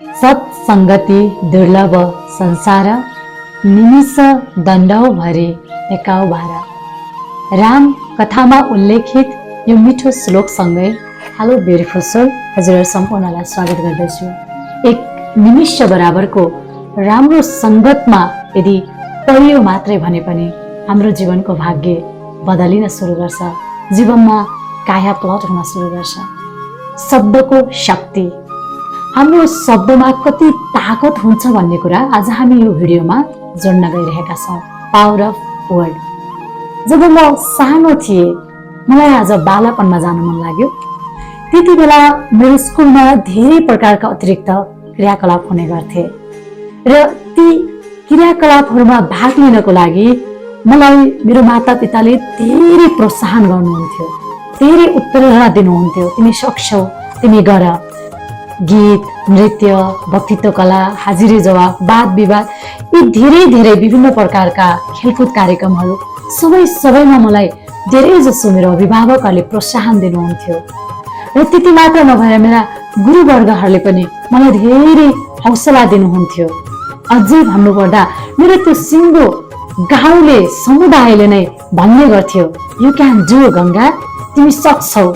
सत्सङ्गति दुर्लभ संसार, निमिष दण्डौ भरि एकाउ भार। राम कथामा उल्लेखित यो मिठो श्लोकसँगै हेलो ब्युटिफुल सोल, हजुरहरू सम्पूर्णलाई स्वागत गर्दछु। एक निमिष बराबरको राम्रो सङ्गतमा यदि परियो मात्रै भने पनि हाम्रो जीवनको भाग्य बदलिन सुरु गर्छ, जीवनमा काया पलट हुन सुरु गर्छ। शब्दको शक्ति, हाम्रो शब्दमा कति ताकत हुन्छ भन्ने कुरा आज हामी यो भिडियोमा जोड्न गइरहेका छौँ। Power of word. जब म सानो थिएँ, मलाई आज बालापनमा जान मन लाग्यो। त्यति बेला मेरो स्कुलमा धेरै प्रकारका अतिरिक्त क्रियाकलाप हुने गर्थे र ती क्रियाकलापहरूमा भाग लिनको लागि मलाई मेरो मातापिताले धेरै प्रोत्साहन गर्नुहुन्थ्यो, धेरै उत्प्रेरणा दिनुहुन्थ्यो। तिमी सक्छौ, तिमी गर। गीत, नृत्य, वक्तित्व कला, हाजिरी जवाब, वाद विवाद, यी धेरै विभिन्न प्रकारका खेलकुद कार्यक्रमहरू सबैमा मलाई धेरै जसो मेरो अभिभावकहरूले प्रोत्साहन दिनुहुन्थ्यो। र त्यति मात्र नभएर मेरा गुरुवर्गहरूले पनि मलाई धेरै हौसला दिनुहुन्थ्यो। अझै भन्नुपर्दा मेरो त्यो सिङ्गो गाउँले समुदायले नै भन्ने गर्थ्यो, यु क्यान डु गङ्गा, तिमी सक्छौ।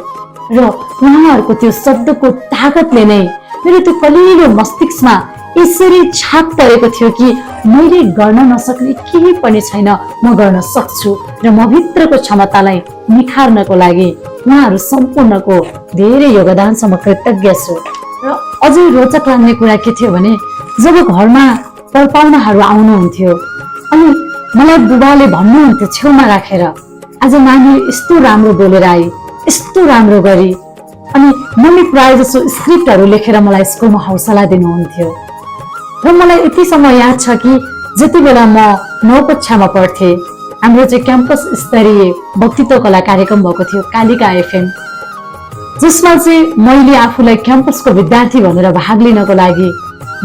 र उहाँहरूको त्यो शब्दको ताकतले नै मेरो त्यो कलिलो मस्तिष्कमा यसरी छाप परेको थियो कि मैले गर्न नसक्ने केही पनि छैन, म गर्न सक्छु। र म भित्रको क्षमतालाई निखार्नको लागि उहाँहरू सम्पूर्णको धेरै योगदानसम्म कृतज्ञ छु। र अझै रोचक लाग्ने कुरा के थियो भने, जब घरमा परपाहुनाहरू आउनुहुन्थ्यो अनि मलाई बुबाले भन्नुहुन्थ्यो छेउमा राखेर, आज नानी यस्तो राम्रो बोलेर आई, यस्तो राम्रो गरी। अनि मम्मी प्राय जसो स्क्रिप्टहरू लेखेर मलाई स्कुलमा हौसला दिनुहुन्थ्यो। र मलाई यतिसम्म याद छ कि जति बेला म 9 कक्षामा पढ्थेँ, हाम्रो चाहिँ क्याम्पस स्तरीय वक्तित्व कला कार्यक्रम भएको थियो कालिका एफएम, जसमा चाहिँ मैले आफूलाई क्याम्पसको विद्यार्थी भनेर भाग लिनको लागि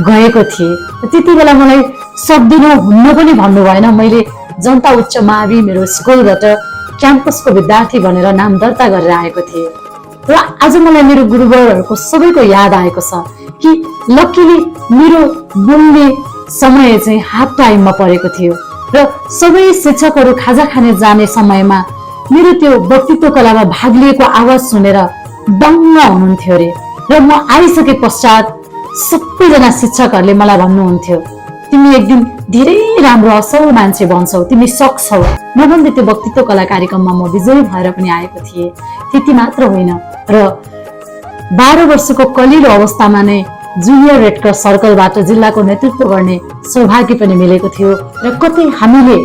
गएको थिएँ। त्यति बेला मलाई सक्दिनँ, हुन्न पनि भन्नु भएन। मैले जनता उच्च मावि मेरो स्कुलबाट क्याम्पसको विद्यार्थी भनेर नाम दर्ता गरेर आएको थिएँ। र आज मलाई मेरो गुरुवर्गहरूको सबैको याद आएको छ कि लकिली मेरो बोल्ने समय चाहिँ हाफ टाइममा परेको थियो र सबै शिक्षकहरू खाजा खाने जाने समयमा मेरो त्यो वक्तित्व कलामा भाग लिएको आवाज सुनेर दङ्ग हुनुहुन्थ्यो अरे। र म आइसके पश्चात सबैजना शिक्षकहरूले मलाई भन्नुहुन्थ्यो, तिमी एक दिन धेरै राम्रो असल मान्छे बन्छौ, तिमी सक्छौ। नभन्दै त्यो वक्तित्व कला कार्यक्रममा म विजयी भएर पनि आएको थिएँ। त्यति मात्र होइन, र 12 वर्षको कलिलो अवस्थामा नै जुनियर रेड क्रस सर्कलबाट जिल्लाको नेतृत्व गर्ने सौभाग्य पनि मिलेको थियो। र कतै हामीले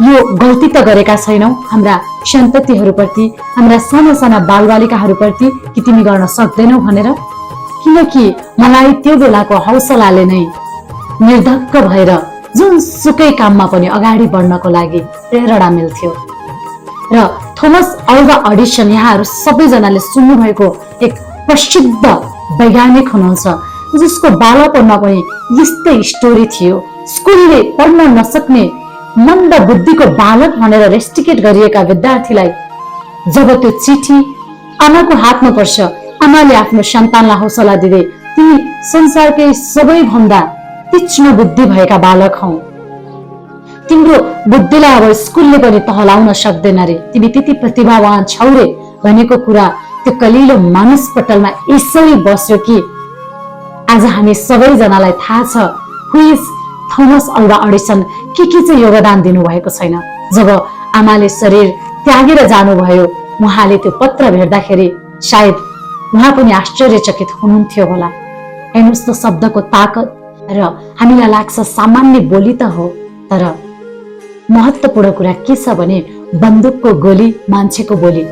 यो गल्ती त गरेका छैनौँ हाम्रा सन्ततिहरूप्रति, हाम्रा साना बालबालिकाहरूप्रति कि तिमी गर्न सक्दैनौ भनेर, किनकि मलाई त्यो बेलाको हौसलाले नै निर्धक्क भएर जुनसुकै काममा पनि अगाडि बढ्नको लागि प्रेरणा मिल्थ्यो। र थोमस अल्वा एडिसन, यहाँहरू सबैजनाले सुन्नुभएको एक प्रसिद्ध वैज्ञानिक हुनुहुन्छ, जसको बालापनमा पनि यस्तै स्टोरी थियो। स्कुलले पढ्न नसक्ने मन्द बुद्धिको बालक भनेर रेस्ट्रिकेट गरिएका विद्यार्थीलाई जब त्यो चिठी आमाको हातमा पर्छ, आमाले आफ्नो सन्तानलाई हौसला दिँदै, तिमी संसारकै सबैभन्दा तीक्ष्ण बुद्धि भएका बालक हौ, तिम्रो बुद्धिलाई अब स्कुलले पनि तहलाउन सक्दैन रे, तिमी त्यति प्रतिभावान छौ रे भनेको कुरा त्यो कलिलो मानसपटलमा यसरी बस्यो कि आज हामी सबैजनालाई थाहा छ हु इज थोमस अल्वा एडिसन, के चाहिँ योगदान दिनुभएको छैन। जब आमाले शरीर त्यागेर जानुभयो, उहाँले त्यो पत्र भेट्दाखेरि सायद उहाँ पनि आश्चर्यचकित हुनुहुन्थ्यो होला। हेर्नुहोस् त शब्दको ताकत। र हामीलाई लाग्छ सामान्य बोली त हो, तर महत्त्वपूर्ण कुरा के छ भने बन्दुकको गोली मान्छेको बोली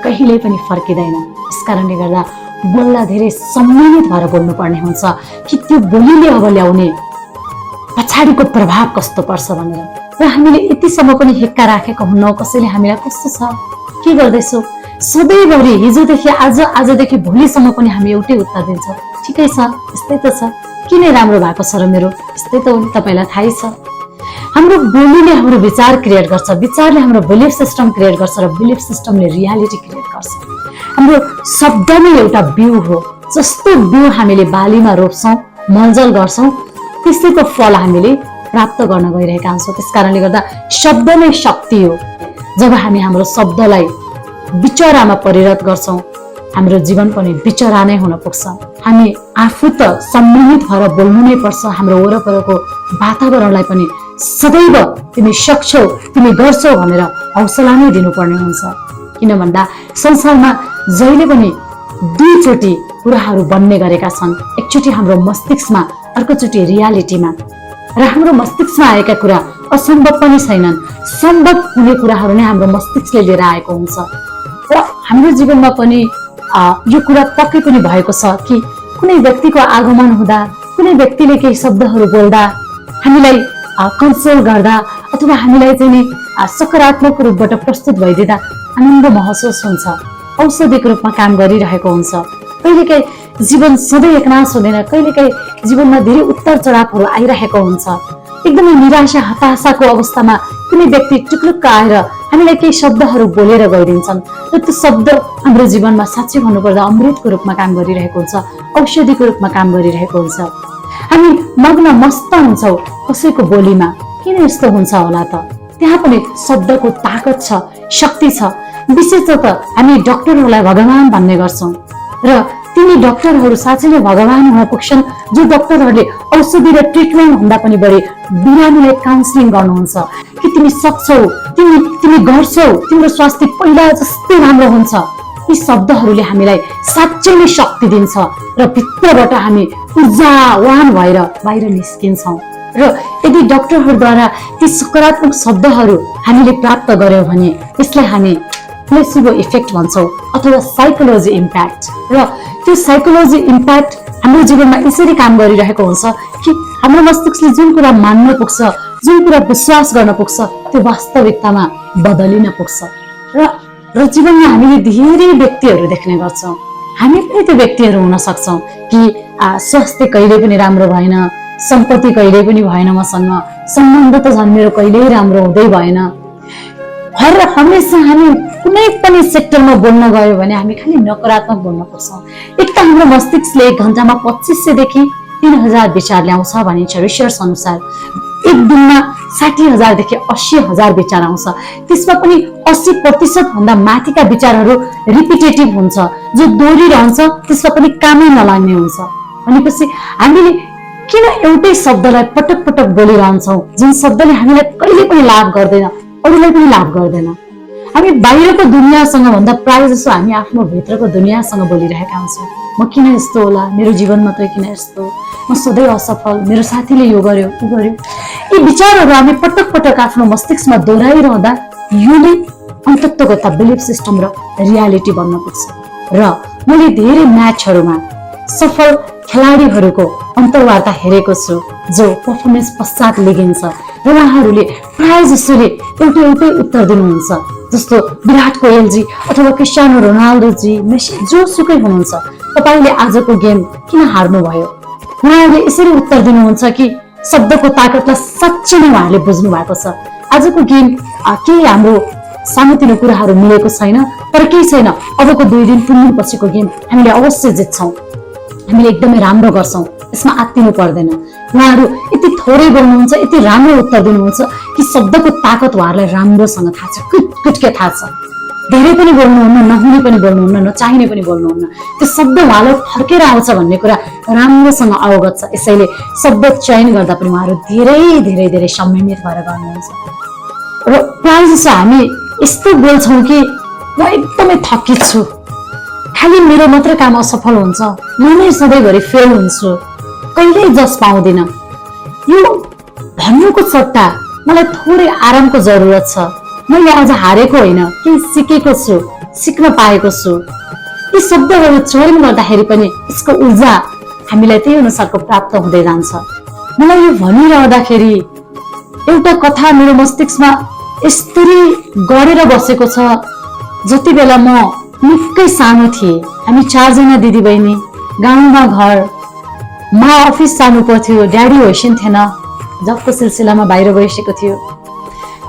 कहिल्यै पनि फर्किँदैन। यसकारणले गर्दा बोल्दा धेरै सम्मानित भएर बोल्नुपर्ने हुन्छ कि त्यो बोलीले अब ल्याउने पछाडिको प्रभाव कस्तो पर्छ भनेर। र हामीले यतिसम्म पनि हिक्का राखेको हुन्नौ कसैले हामीलाई कस्तो छ, के गर्दैछौ, सधैँभरि हिजोदेखि आज, आजदेखि भोलिसम्म पनि हामी एउटै उत्तर दिन्छौँ, ठिकै छ, यस्तै त छ, किन राम्रो भएको छ र मेरो, यस्तै त हो नि, तपाईँलाई थाहै छ। हाम्रो बोलीले हाम्रो विचार क्रिएट गर्छ, विचारले हाम्रो बिलिफ सिस्टम क्रिएट गर्छ र बिलिफ सिस्टमले रियालिटी क्रिएट गर्छ। हाम्रो शब्द नै एउटा बिउ हो, जस्तो बिउ हामीले बालीमा रोप्छौँ मलजल गर्छौँ त्यसैको फल हामीले प्राप्त गर्न गइरहेका हुन्छौँ। त्यसकारणले गर्दा शब्द नै शक्ति हो। जब हामी हाम्रो शब्दलाई विचरामा परिणत गर्छौँ हाम्रो जीवन पनि विचरा नै हुन पुग्छ। हामी आफू त सम्मिलित भएर बोल्नु नै पर्छ, हाम्रो वरपरको वातावरणलाई पनि सदैव तिमी सक्छौ, तिमी गर्छौ भनेर हौसला नै दिनुपर्ने हुन्छ। किन भन्दा संसारमा जहिले पनि दुईचोटि कुराहरू बन्ने गरेका छन्, एकचोटि हाम्रो मस्तिष्कमा, अर्कोचोटि रियालिटीमा। र हाम्रो मस्तिष्कमा आएका कुरा असम्भव पनि छैनन्, सम्भव हुने कुराहरू नै हाम्रो मस्तिष्कले लिएर आएको हुन्छ। र हाम्रो जीवनमा पनि यो कुरा पक्कै पनि भएको छ कि कुनै व्यक्तिको आगमन हुँदा, कुनै व्यक्तिले केही शब्दहरू बोल्दा, हामीलाई कन्सोल गर्दा अथवा हामीलाई चाहिँ नि सकारात्मक रूपबाट प्रस्तुत भइदिँदा आनन्द महसुस हुन्छ, औषधिको रूपमा काम गरिरहेको हुन्छ। कहिलेकाहीँ जीवन सधैँ एकनाश हुँदैन, कहिलेकाहीँ जीवनमा धेरै उतार चढावहरू आइरहेको हुन्छ। एकदमै निराशा हताशाको अवस्थामा कुनै व्यक्ति टुक्लुक्क आएर हामीलाई केही शब्दहरू बोलेर गइदिन्छन् र त्यो शब्द हाम्रो जीवनमा साँच्चै भन्नुपर्दा अमृतको रूपमा काम गरिरहेको हुन्छ, औषधिको रूपमा काम गरिरहेको हुन्छ। हामी मग्न मस्त हुन्छौँ कसैको बोलीमा। किन यस्तो हुन्छ होला त? त्यहाँ पनि शब्दको ताकत छ, शक्ति छ। विशेषतः हामी डाक्टरहरूलाई भगवान भन्ने गर्छौँ र तिनी डाक्टरहरू साँच्चै नै भगवान हुन पुग्छन् जो डाक्टरहरूले औषधि र ट्रिटमेन्ट भन्दा पनि बढी बिरामीलाई काउन्सिलिङ गर्नुहुन्छ कि तिमी सक्छौ, तिमी गर्छौ, तिम्रो स्वास्थ्य पहिला जस्तै राम्रो हुन्छ। यी शब्दहरूले हामीलाई साँच्चै नै शक्ति दिन्छ र भित्रबाट हामी ऊर्जावान भएर बाहिर निस्किन्छौँ। र यदि डाक्टरहरूद्वारा ती सकारात्मक शब्दहरू हामीले प्राप्त गर्यौँ भने यसलाई हामी प्लेसिबो इफेक्ट भन्छौँ अथवा साइकोलोजी इम्प्याक्ट। र त्यो साइकोलोजी इम्प्याक्ट हाम्रो जीवनमा यसरी काम गरिरहेको हुन्छ कि हाम्रो मस्तिष्कले जुन कुरा मान्न पुग्छ, जुन कुरा विश्वास गर्न पुग्छ, त्यो वास्तविकतामा बदलिन पुग्छ। र जीवनमा हामीले धेरै व्यक्तिहरू देख्ने गर्छौँ। हामी पनि त्यो व्यक्तिहरू हुन सक्छौँ कि स्वास्थ्य कहिले पनि राम्रो भएन, सम्पत्ति कहिले पनि भएन मसँग, सम्बन्ध त झन् मेरो कहिल्यै राम्रो हुँदै भएन। हर हमेसा हामी कुनै पनि सेक्टरमा बोल्न गयो भने हामी खालि नकारात्मक बोल्न पुग्छौँ। एक त हाम्रो मस्तिष्कले एक घन्टामा 2500 देखि 3000 विचार ल्याउँछ भनिन्छ रिसर्च अनुसार। एक दिनमा 60,000 देखि 80,000 विचार आउँछ। त्यसमा पनि 80% भन्दा माथिका विचारहरू रिपिटेटिभ हुन्छ, जो दोहोरिरहन्छ, त्यसमा पनि कामै नलाग्ने हुन्छ। भनेपछि हामीले किन एउटै शब्दलाई पटक पटक बोलिरहन्छौँ जुन शब्दले हामीलाई कहिले पनि लाभ गर्दैन, अरूलाई पनि लाभ गर्दैन। हामी बाहिरको दुनियाँसँग भन्दा प्रायः जसो हामी आफ्नो भित्रको दुनियाँसँग बोलिरहेका हुन्छौँ। म किन यस्तो होला, मेरो जीवनमा त किन यस्तो, म सधैँ असफल, मेरो साथीले यो गर्यो ऊ गर्यो। यी विचारहरू हामी पटक पटक आफ्नो मस्तिष्कमा दोहोऱ्याइरहँदा यो नै अन्तत्वगत बिलिफ सिस्टम र रियालिटी बन्न पुग्छ। र मैले धेरै म्याचहरूमा सफल खेलाडीहरूको अन्तर्वार्ता हेरेको छु जो पर्फर्मेन्स पश्चात लिगिन्छ र उहाँहरूले प्राय जसोले एउटै उत्तर दिनुहुन्छ। जस्तो विराट कोहली अथवा क्रिस्टियानो रोनाल्डोजी, मेसी, जोसुकै हुनुहुन्छ, तपाईँले आजको गेम किन हार्नुभयो? उहाँहरूले यसरी उत्तर दिनुहुन्छ कि शब्दको ताकतलाई साँच्चै नै उहाँहरूले बुझ्नु भएको छ। आजको गेम केही हाम्रो सानोतिनो कुराहरू मिलेको छैन, तर केही छैन, अबको 2 दिन 3 दिन पछिको गेम हामीले अवश्य जित्छौँ, हामीले एकदमै राम्रो गर्छौँ, यसमा आत्तिनु पर्दैन। उहाँहरू यति थोरै बोल्नुहुन्छ, यति राम्रो उत्तर दिनुहुन्छ कि शब्दको ताकत उहाँहरूलाई राम्रोसँग थाहा छ, कुटके थाहा छ। धेरै पनि बोल्नुहुन्न, नहुने पनि बोल्नुहुन्न, नचाहिने पनि बोल्नुहुन्न। त्यो शब्द उहाँलाई फर्केर आउँछ भन्ने कुरा राम्रोसँग अवगत छ। यसैले शब्द चयन गर्दा पनि उहाँहरू धेरै संयमित भएर गर्नुहुन्छ। र प्रायः जसो हामी यस्तो बोल्छौँ कि म एकदमै थकित छु, खालि मेरो मात्र काम असफल हुन्छ, म नै सधैँभरि फेल हुन्छु, कहिल्यै जस पाउँदिन। यो भन्नुको सट्टा मलाई थोरै आरामको जरुरत छ, मैले आज हारेको होइन, केही सिकेको छु, सिक्न पाएको छु। यी शब्दहरू चयन गर्दाखेरि पनि यसको ऊर्जा हामीलाई त्यही अनुसारको प्राप्त हुँदै जान्छ। मलाई यो भनिरहँदाखेरि एउटा कथा मेरो मस्तिष्कमा यसरी गरेर बसेको छ। जति बेला म निकै सानो थिएँ, हामी 4 जना दिदीबहिनी, गाउँमा घर, म अफिस जानु पर्थ्यो, ड्याडी होइसिन थिएन, जबको सिलसिलामा बाहिर गइसकेको थियो।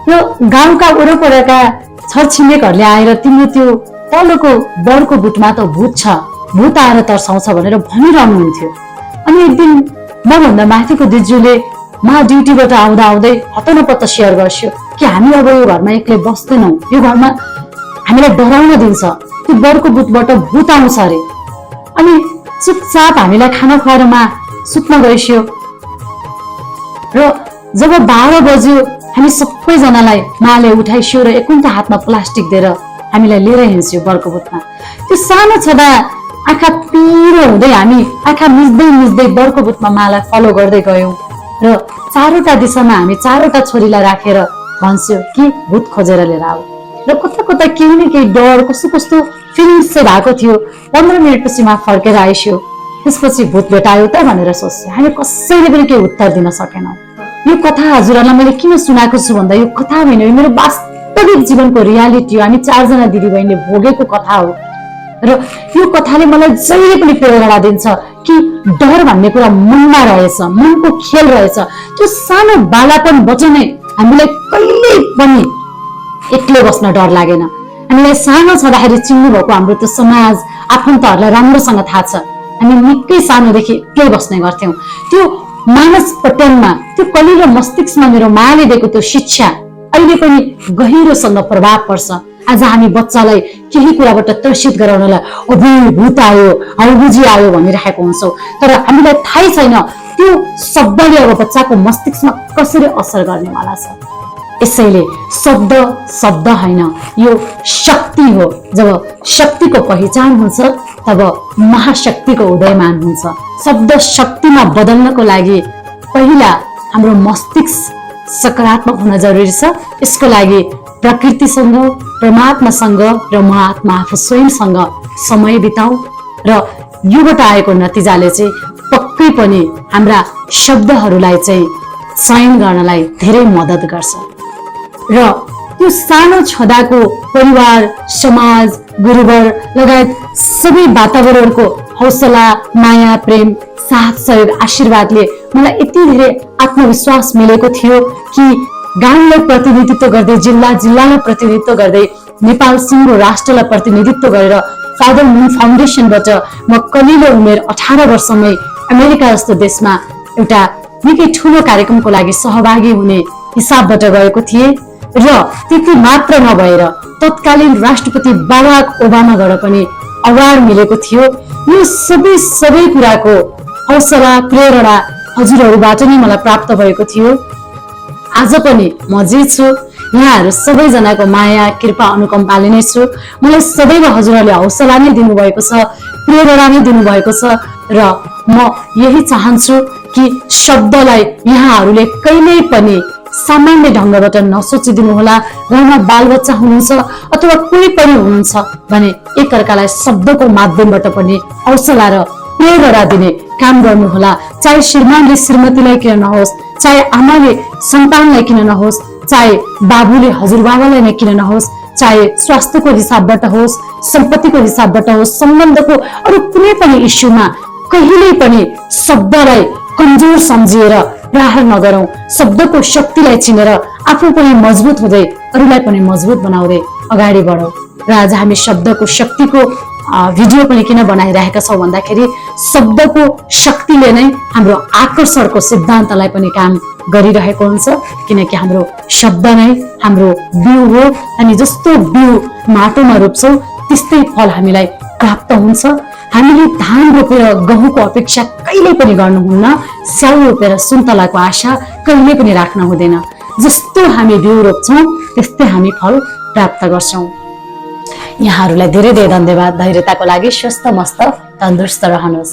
र गाउँका वरपरका छरछिमेकहरूले आएर तिम्रो त्यो तलको बडको बुटमा त भूत छ, भूत आएर तर्साउँछ भनेर भनिरहनुहुन्थ्यो। अनि एक दिन मभन्दा माथिको दिज्यूले ड्युटीबाट आउँदा आउँदै हतनपत्त सेयर गर्छु कि हामी अब यो घरमा एक्लै बस्दैनौँ, यो घरमा हामीलाई डराउन दिन्छ, त्यो बरको बुटबाट भूत आउँछ अरे। अनि चुपचाप हामीलाई खाना खुवाएर सुत्न गइस्यो र जब 12 बज्यो हामी सबैजनालाई माले उठाइस्यो र एकुन्टा हातमा प्लास्टिक दिएर हामीलाई लिएर हिँड्स्यो बरको बुटमा। त्यो सानो छँदा आँखा पिरो हुँदै हामी आँखा मिच्दै मिच्दै बरको बुटमा मालाई फलो गर्दै गयौँ र 4वटा दिशामा हामी 4वटा छोरीलाई राखेर भन्छौँ कि भूत खोजेर लिएर आऊ। र कता कता केही न केही डर कस्तो कस्तो फिलिङ्स चाहिँ भएको थियो। 15 मिनटपछि फर्केर आइस्यो। त्यसपछि भूत भेटायो त भनेर सोच्यो। हामी कसैले पनि केही उत्तर दिन सकेनौँ। यो कथा हजुरहरूलाई मैले किन सुनाएको छु भन्दा यो कथा होइन, यो मेरो वास्तविक जीवनको रियालिटी हो। हामी 4 जना दिदीबहिनीले भोगेको कथा हो र यो कथाले मलाई जहिले पनि प्रेरणा दिन्छ कि डर भन्ने कुरा मनमा रहेछ, मनको खेल रहेछ। त्यो सानो बालापनबाट नै हामीलाई कहिले पनि एक्लै बस्न डर लागेन। हामीलाई सानो छँदाखेरि चिन्नु भएको हाम्रो त्यो समाज आफन्तहरूलाई राम्रोसँग थाहा छ। हामी निकै सानोदेखि एक्लै बस्ने गर्थ्यौँ। त्यो मानस पट्यानमा, त्यो कलिलो मस्तिष्कमा मेरो माले दिएको त्यो शिक्षा अहिले पनि गहिरोसँग प्रभाव पर्छ। आज हामी बच्चालाई केही कुराबाट त्रसित गराउनलाई अबु भूत आयो, हौबुजी आयो भनिरहेको हुन्छौँ, तर हामीलाई थाहै छैन त्यो शब्दले अब बच्चाको मस्तिष्कमा कसरी असर गर्नेवाला छ। यसैले शब्द होइन, यो शक्ति हो। जब शक्तिको पहिचान हुन्छ तब महाशक्तिको उदयमान हुन्छ। शब्द शक्तिमा बदल्नको लागि पहिला हाम्रो मस्तिष्क सकारात्मक हुन जरुरी छ। यसको लागि प्रकृतिसँग, परमात्मासँग र म आत्मा आफू स्वयंसँग समय बिताऊ र योबाट आएको नतिजाले चाहिँ पक्कै पनि हाम्रा शब्दहरूलाई चाहिँ चयन गर्नलाई धेरै मद्दत गर्छ। र त्यो सानो छँदाको परिवार, समाज, गुरुवर लगायत सबै वातावरणको हौसला, माया, प्रेम, साथ, सहयोग, आशीर्वादले मलाई यति धेरै आत्मविश्वास मिलेको थियो कि गाउँलाई प्रतिनिधित्व गर्दै, जिल्लालाई प्रतिनिधित्व गर्दै, नेपाल सिङ्गो राष्ट्रलाई प्रतिनिधित्व गरेर फादर मुन फाउन्डेसनबाट म कलिलो उमेर 18 वर्षमै अमेरिका जस्तो देशमा एउटा निकै ठुलो कार्यक्रमको लागि सहभागी हुने हिसाबबाट गएको थिएँ। र त्यति मात्र नभएर तत्कालीन राष्ट्रपति बाराक ओबामाबाट पनि अवार्ड मिलेको थियो। यो सबै कुराको हौसला, प्रेरणा हजुरहरूबाट नै मलाई प्राप्त भएको थियो। आज पनि म जे छु यहाँहरू सबैजनाको माया, कृपा, अनुकम्पाले नै छु। मलाई सदैव हजुरहरूले हौसला नै दिनुभएको छ, प्रेरणा नै दिनुभएको छ र म यही चाहन्छु कि शब्दलाई यहाँहरूले कहिल्यै पनि सामान्य ढङ्गबाट नसोचिदिनु होला। घरमा बालबच्चा हुनुहुन्छ अथवा कोही पनि हुनुहुन्छ भने एकअर्कालाई शब्दको माध्यमबाट पनि हौसला र प्रेरणा दिने काम गर्नुहोला। चाहे श्रीमानले श्रीमतीलाई किन नहोस्, चाहे आमाले सन्तानलाई किन नहोस्, चाहे बाबुले हजुरबाबालाई नै किन नहोस्, चाहे स्वास्थ्यको हिसाबबाट होस्, सम्पत्तिको हिसाबबाट होस्, सम्बन्धको अरू कुनै पनि इस्युमा कहिल्यै पनि शब्दलाई कमजोर सम्झिएर प्रहार नगरौं। शब्दको शक्तिलाई चिनेर आफू पनि मजबुत हुँदै अरूलाई पनि मजबुत बनाउँदै अगाडि बढौं। र आज हामी शब्दको शक्तिको भिडियो पनि किन बनाइरहेका छौं भन्दाखेरि शब्दको शक्तिले नै हाम्रो आकर्षणको सिद्धान्तलाई पनि काम गरिरहेको हुन्छ। किनकि हाम्रो शब्द नै हाम्रो बिउ हो अनि जस्तो बिउ माटोमा रोप्छौं त्यस्तै फल हामीलाई प्राप्त हुन्छ। हामीले धान रोपेर गहुँको अपेक्षा कहिले पनि गर्नुहुन्न, स्याउ रोपेर सुन्तलाको आशा कहिले पनि राख्न हुँदैन। जस्तो हामी बिउ रोप्छौं त्यस्तै हामी फल प्राप्त गर्छौं। यहाँहरूलाई धेरै धेरै धन्यवाद। धैर्यताको लागि स्वस्थ मस्त तन्दुरुस्त रहनुहोस्।